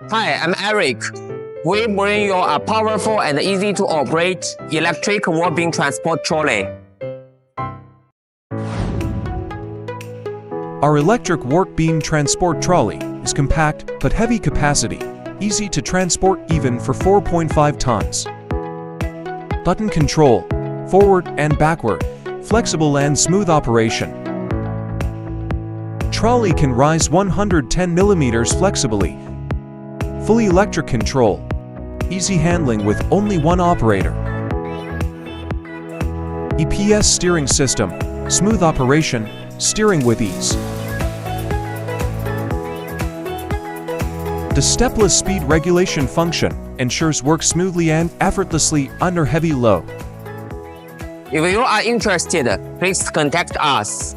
Hi, I'm Eric. We bring you a powerful and easy-to-operate electric work beam transport trolley. Our electric work beam transport trolley is compact but heavy capacity, easy to transport even for 4.5 tons. Button control, forward and backward, flexible and smooth operation. Trolley can rise 110 mm flexibly. Fully electric control, easy handling with only one operator. EPS steering system, smooth operation, steering with ease. The stepless speed regulation function ensures work smoothly and effortlessly under heavy load. If you are interested, please contact us.